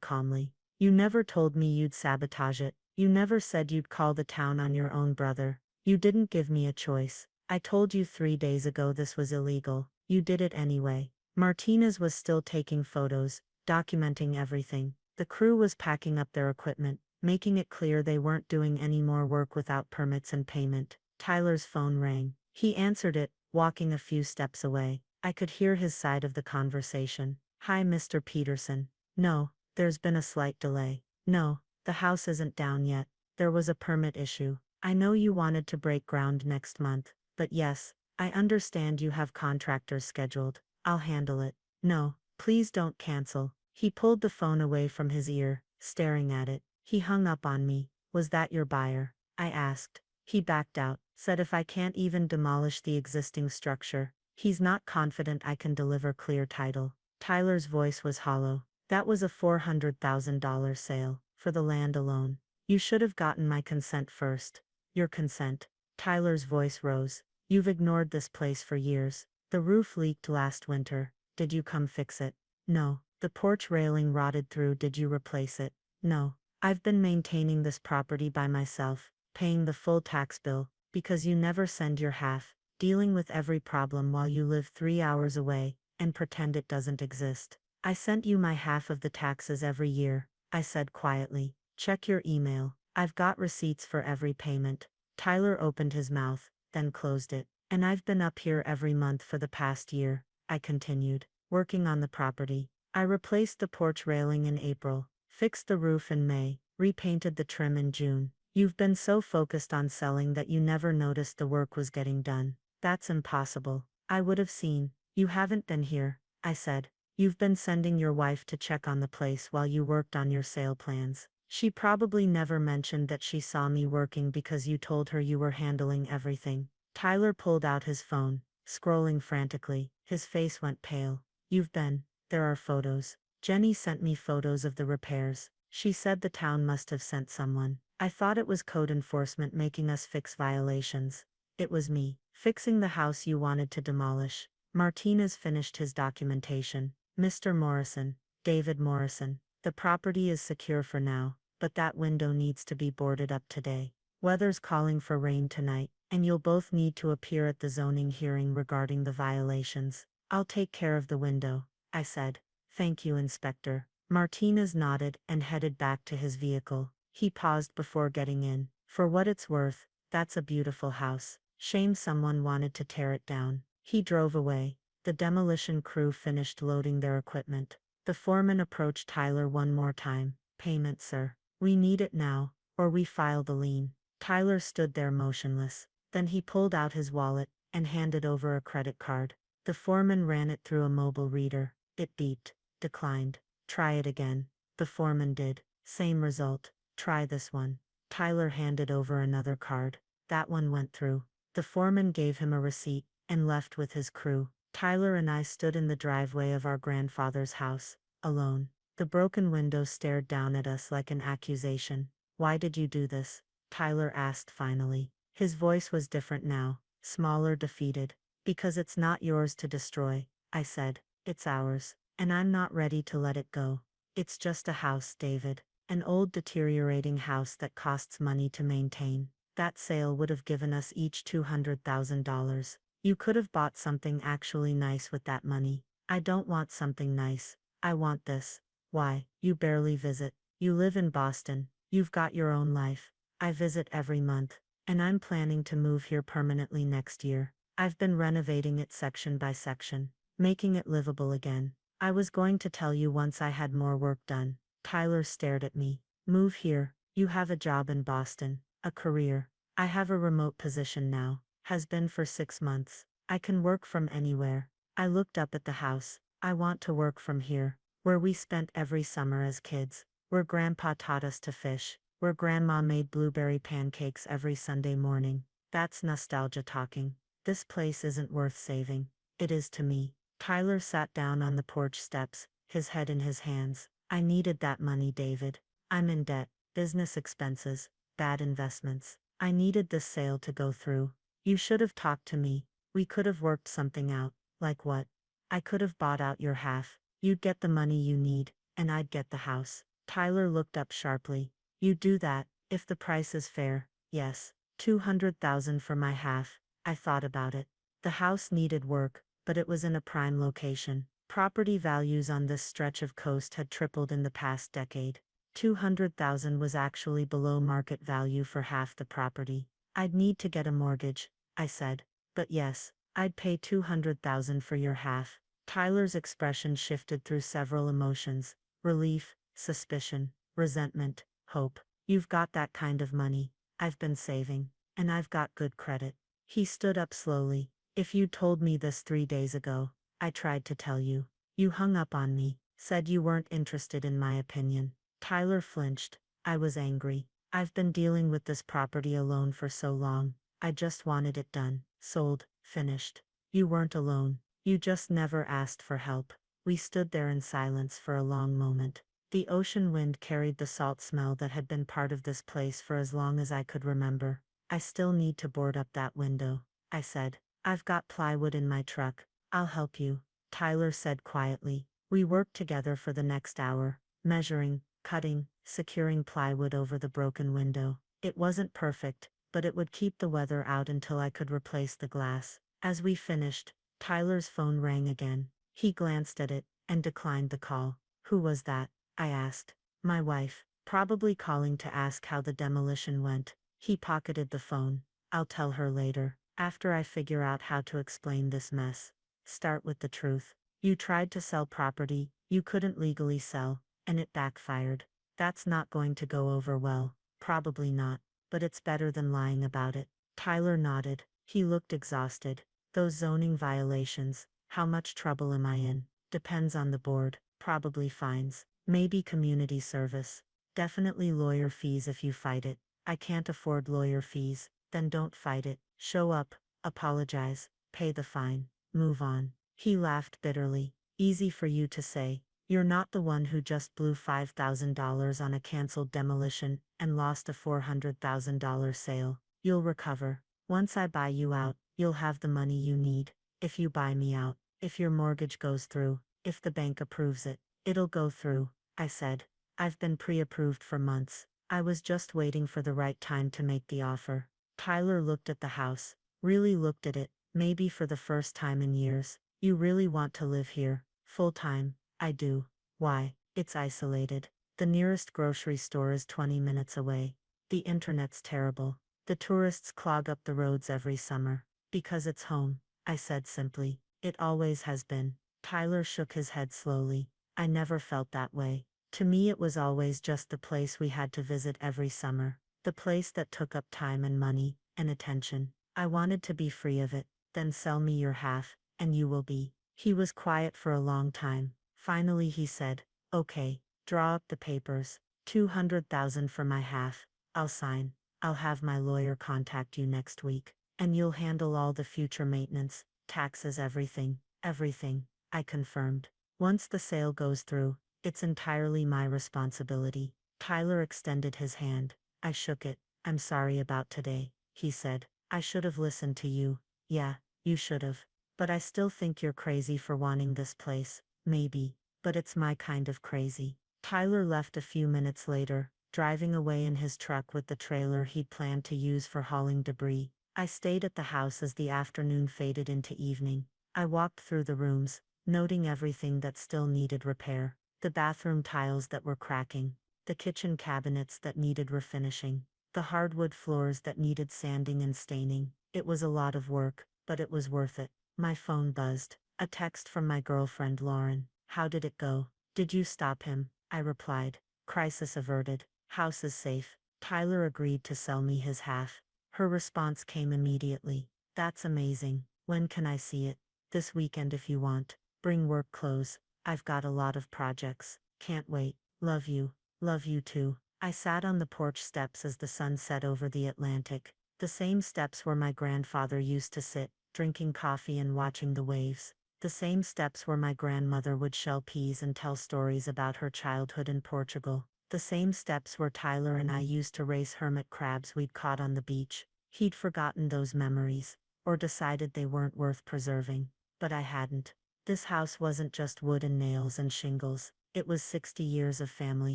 Speaker 1: calmly. You never told me you'd sabotage it. You never said you'd call the town on your own brother. You didn't give me a choice. I told you 3 days ago this was illegal. You did it anyway. Martinez was still taking photos, documenting everything. The crew was packing up their equipment, making it clear they weren't doing any more work without permits and payment. Tyler's phone rang. He answered it, walking a few steps away. I could hear his side of the conversation. Hi, Mr. Peterson. No, there's been a slight delay. No, the house isn't down yet. There was a permit issue. I know you wanted to break ground next month, but yes, I understand you have contractors scheduled. I'll handle it. No, please don't cancel. He pulled the phone away from his ear, staring at it. He hung up on me. Was that your buyer? I asked. He backed out, said if I can't even demolish the existing structure, he's not confident I can deliver clear title. Tyler's voice was hollow. That was a $400,000 sale, for the land alone. You should have gotten my consent first. Your consent. Tyler's voice rose. You've ignored this place for years. The roof leaked last winter. Did you come fix it? No. The porch railing rotted through. Did you replace it? No. I've been maintaining this property by myself, paying the full tax bill, because you never send your half, dealing with every problem while you live 3 hours away, and pretend it doesn't exist. I sent you my half of the taxes every year, I said quietly. Check your email. I've got receipts for every payment. Tyler opened his mouth, then closed it. And I've been up here every month for the past year, I continued, working on the property. I replaced the porch railing in April, fixed the roof in May, repainted the trim in June. You've been so focused on selling that you never noticed the work was getting done. That's impossible. I would have seen. You haven't been here, I said. You've been sending your wife to check on the place while you worked on your sale plans. She probably never mentioned that she saw me working because you told her you were handling everything. Tyler pulled out his phone, scrolling frantically. His face went pale. You've been. There are photos. Jenny sent me photos of the repairs. She said the town must have sent someone. I thought it was code enforcement making us fix violations. It was me, fixing the house you wanted to demolish. Martinez finished his documentation. Mr. Morrison, David Morrison, the property is secure for now, but that window needs to be boarded up today. Weather's calling for rain tonight, and you'll both need to appear at the zoning hearing regarding the violations. I'll take care of the window, I said. Thank you, Inspector. Martinez nodded and headed back to his vehicle. He paused before getting in. For what it's worth, that's a beautiful house. Shame someone wanted to tear it down. He drove away. The demolition crew finished loading their equipment. The foreman approached Tyler one more time. Payment, sir. We need it now, or we file the lien. Tyler stood there motionless. Then he pulled out his wallet and handed over a credit card. The foreman ran it through a mobile reader. It beeped. Declined. Try it again. The foreman did. Same result. Try this one. Tyler handed over another card. That one went through. The foreman gave him a receipt and left with his crew. Tyler and I stood in the driveway of our grandfather's house, alone. The broken window stared down at us like an accusation. Why did you do this? Tyler asked finally. His voice was different now, smaller, defeated. Because it's not yours to destroy, I said. It's ours, and I'm not ready to let it go. It's just a house, David. An old deteriorating house that costs money to maintain. That sale would have given us each $200,000. You could have bought something actually nice with that money. I don't want something nice. I want this. Why, you barely visit. You live in Boston. You've got your own life. I visit every month. And I'm planning to move here permanently next year. I've been renovating it section by section, making it livable again. I was going to tell you once I had more work done. Tyler stared at me. Move here. You have a job in Boston, a career. I have a remote position now. Has been for 6 months. I can work from anywhere. I looked up at the house. I want to work from here, where we spent every summer as kids, where Grandpa taught us to fish, where Grandma made blueberry pancakes every Sunday morning. That's nostalgia talking. This place isn't worth saving. It is to me. Tyler sat down on the porch steps, his head in his hands. I needed that money, David. I'm in debt, business expenses, bad investments. I needed this sale to go through. You should have talked to me. We could have worked something out. Like what? I could have bought out your half. You'd get the money you need, and I'd get the house. Tyler looked up sharply. You do that, if the price is fair. Yes. 200,000 for my half. I thought about it. The house needed work, but it was in a prime location. Property values on this stretch of coast had tripled in the past decade. 200,000 was actually below market value for half the property. I'd need to get a mortgage, I said. But yes, I'd pay 200,000 for your half. Tyler's expression shifted through several emotions: relief, suspicion, resentment, hope. You've got that kind of money. I've been saving, and I've got good credit. He stood up slowly. If you'd told me this 3 days ago, I tried to tell you. You hung up on me, said you weren't interested in my opinion. Tyler flinched. I was angry. I've been dealing with this property alone for so long. I just wanted it done, sold, finished. You weren't alone. You just never asked for help. We stood there in silence for a long moment. The ocean wind carried the salt smell that had been part of this place for as long as I could remember. I still need to board up that window, I said. I've got plywood in my truck. I'll help you, Tyler said quietly. We worked together for the next hour, measuring, cutting, securing plywood over the broken window. It wasn't perfect, but it would keep the weather out until I could replace the glass. As we finished, Tyler's phone rang again. He glanced at it and declined the call. Who was that? I asked. My wife, probably calling to ask how the demolition went. He pocketed the phone. I'll tell her later, after I figure out how to explain this mess. Start with the truth. You tried to sell property you couldn't legally sell, and it backfired. That's not going to go over well. Probably not, but it's better than lying about it. Tyler nodded. He looked exhausted. Those zoning violations, how much trouble am I in? Depends on the board. Probably fines. Maybe community service. Definitely lawyer fees if you fight it. I can't afford lawyer fees. Then don't fight it. Show up, apologize, pay the fine, move on. He laughed bitterly. Easy for you to say. You're not the one who just blew $5,000 on a canceled demolition and lost a $400,000 sale. You'll recover. Once I buy you out, you'll have the money you need. If you buy me out, if your mortgage goes through, if the bank approves it, it'll go through, I said. I've been pre-approved for months. I was just waiting for the right time to make the offer. Tyler looked at the house, really looked at it, maybe for the first time in years. You really want to live here, full time? I do. Why? It's isolated. The nearest grocery store is 20 minutes away. The internet's terrible. The tourists clog up the roads every summer. Because it's home, I said simply. It always has been. Tyler shook his head slowly. I never felt that way. To me it was always just the place we had to visit every summer. The place that took up time and money, and attention. I wanted to be free of it. Then sell me your half, and you will be. He was quiet for a long time. Finally he said, okay, draw up the papers. 200,000 for my half. I'll sign. I'll have my lawyer contact you next week. And you'll handle all the future maintenance, taxes, everything, everything, I confirmed. Once the sale goes through, it's entirely my responsibility. Tyler extended his hand. I shook it. I'm sorry about today, he said. I should have listened to you. Yeah, you should have. But I still think you're crazy for wanting this place. Maybe. But it's my kind of crazy. Tyler left a few minutes later, driving away in his truck with the trailer he'd planned to use for hauling debris. I stayed at the house as the afternoon faded into evening. I walked through the rooms, noting everything that still needed repair. The bathroom tiles that were cracking, the kitchen cabinets that needed refinishing, the hardwood floors that needed sanding and staining. It was a lot of work, but it was worth it. My phone buzzed. A text from my girlfriend Lauren. How did it go? Did you stop him? I replied. Crisis averted. House is safe. Tyler agreed to sell me his half. Her response came immediately. That's amazing. When can I see it? This weekend if you want. Bring work clothes. I've got a lot of projects. Can't wait. Love you. Love you too. I sat on the porch steps as the sun set over the Atlantic. The same steps where my grandfather used to sit, drinking coffee and watching the waves. The same steps where my grandmother would shell peas and tell stories about her childhood in Portugal. The same steps where Tyler and I used to race hermit crabs we'd caught on the beach. He'd forgotten those memories, or decided they weren't worth preserving. But I hadn't. This house wasn't just wood and nails and shingles. It was 60 years of family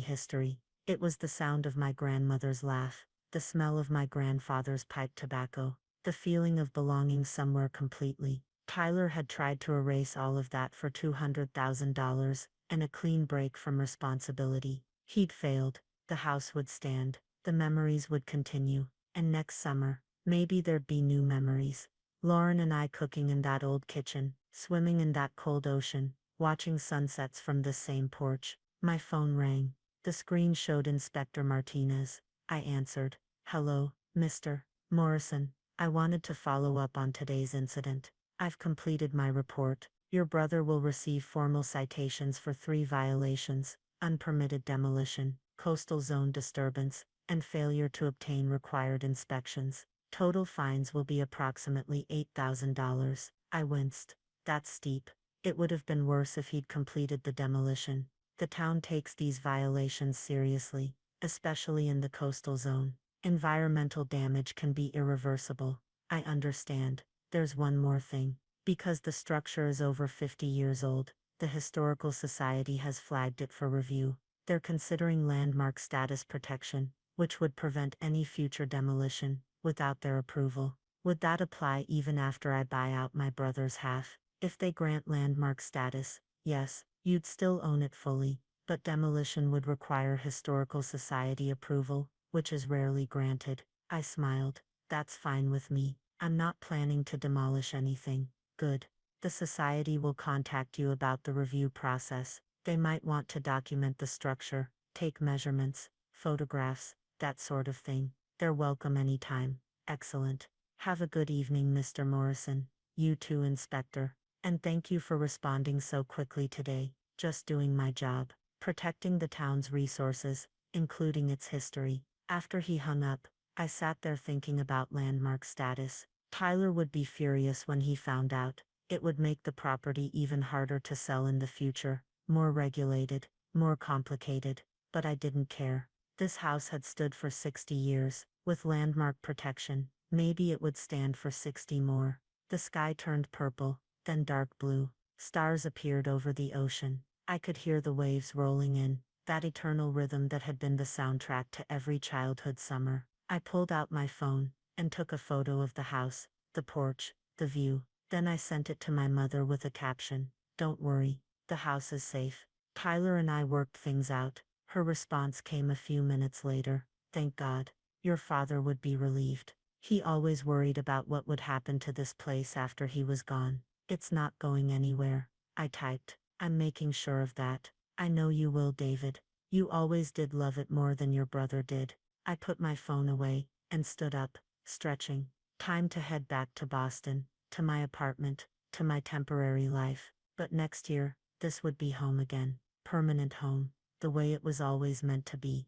Speaker 1: history. It was the sound of my grandmother's laugh, the smell of my grandfather's pipe tobacco, the feeling of belonging somewhere completely. Tyler had tried to erase all of that for $200,000 and a clean break from responsibility. He'd failed. The house would stand. The memories would continue. And next summer, maybe there'd be new memories. Lauren and I cooking in that old kitchen, swimming in that cold ocean, watching sunsets from this same porch. My phone rang. The screen showed Inspector Martinez. I answered. Hello, Mr. Morrison. I wanted to follow up on today's incident. I've completed my report. Your brother will receive formal citations for 3 violations: unpermitted demolition, coastal zone disturbance, and failure to obtain required inspections. Total fines will be approximately $8,000. I winced. That's steep. It would have been worse if he'd completed the demolition. The town takes these violations seriously, especially in the coastal zone. Environmental damage can be irreversible. I understand. There's one more thing. Because the structure is over 50 years old, the Historical Society has flagged it for review. They're considering landmark status protection, which would prevent any future demolition, without their approval. Would that apply even after I buy out my brother's half? If they grant landmark status, yes, you'd still own it fully, but demolition would require Historical Society approval, which is rarely granted. I smiled. That's fine with me. I'm not planning to demolish anything. Good. The Society will contact you about the review process. They might want to document the structure, take measurements, photographs, that sort of thing. They're welcome anytime. Excellent. Have a good evening, Mr. Morrison. You too, Inspector. And thank you for responding so quickly today. Just doing my job. Protecting the town's resources, including its history. After he hung up, I sat there thinking about landmark status. Tyler would be furious when he found out. It would make the property even harder to sell in the future, more regulated, more complicated. But I didn't care. This house had stood for 60 years, with landmark protection. Maybe it would stand for 60 more. The sky turned purple, then dark blue. Stars appeared over the ocean. I could hear the waves rolling in, that eternal rhythm that had been the soundtrack to every childhood summer. I pulled out my phone and took a photo of the house, the porch, the view. Then I sent it to my mother with a caption. Don't worry, the house is safe. Tyler and I worked things out. Her response came a few minutes later. Thank God. Your father would be relieved. He always worried about what would happen to this place after he was gone. It's not going anywhere. I typed. I'm making sure of that. I know you will, David. You always did love it more than your brother did. I put my phone away and stood up, stretching. Time to head back to Boston, to my apartment, to my temporary life. But next year, this would be home again. Permanent home, the way it was always meant to be.